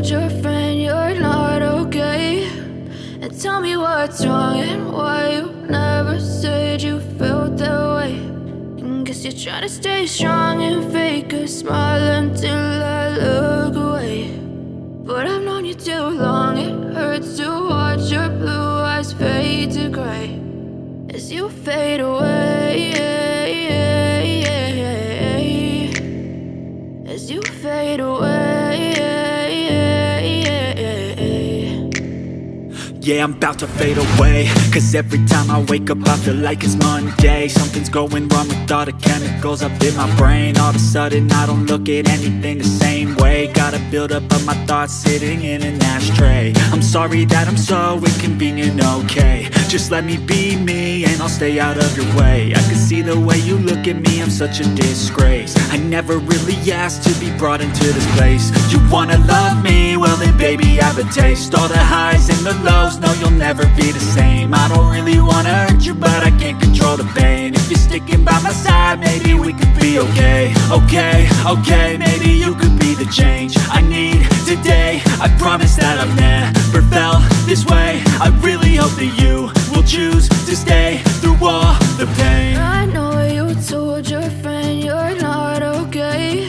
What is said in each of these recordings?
told your friend you're not okay? And tell me what's wrong and why you never said you felt that way. And guess you're trying to stay strong and fake a smile until I look away. But I've known you too long, it hurts to watch your blue eyes fade to gray as you fade away, as you fade away. Yeah, I'm about to fade away, cause every time I wake up I feel like it's Monday. Something's going wrong with all the chemicals up in my brain. All of a sudden I don't look at anything the same way. Got a buildup of my thoughts sitting in an ashtray. I'm sorry that I'm so inconvenient, okay? Just let me be me and I'll stay out of your way. I can see the way you look at me, I'm such a disgrace. I never really asked to be brought into this place. You wanna love me? Well then baby I have a taste. All the highs and the lows, no, you'll never be the same. I don't really wanna hurt you, but I can't control the pain. If you're sticking by my side, maybe we could be okay. Okay, maybe you could be the change I need today. I promise that I've never felt this way. I really hope that you will choose to stay through all the pain. I know you told your friend you're not okay.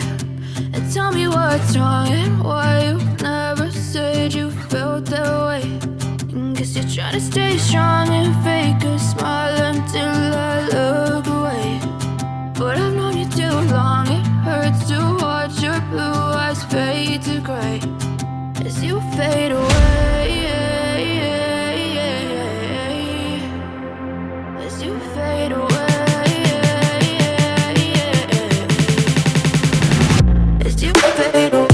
And tell me what's wrong and why you never said you felt that way. Guess you're trying to stay strong and fake a smile until I look away. But I've known you too long, it hurts to watch your blue eyes fade to gray as you fade away, as you fade away, as you fade away.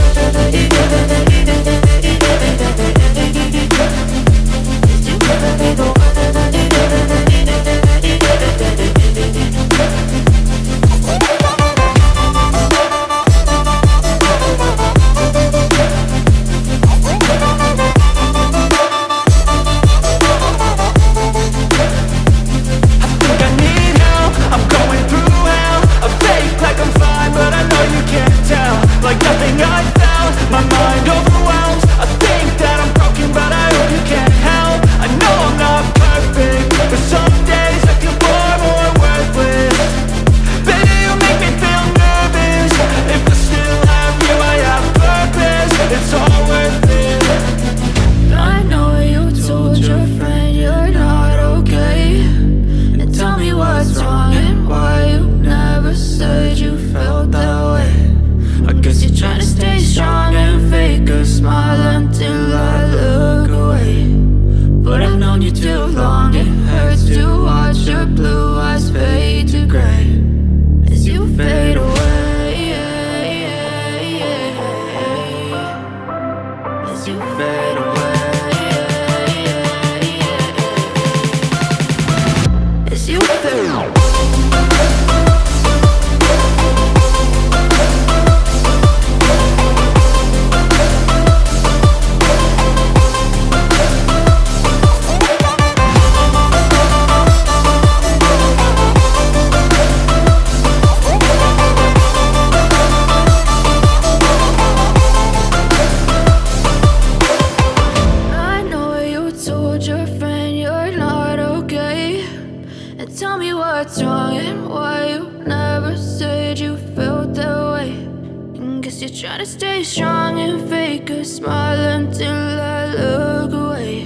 You're trying to stay strong and fake a smile until I look away.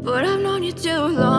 But I've known you too long.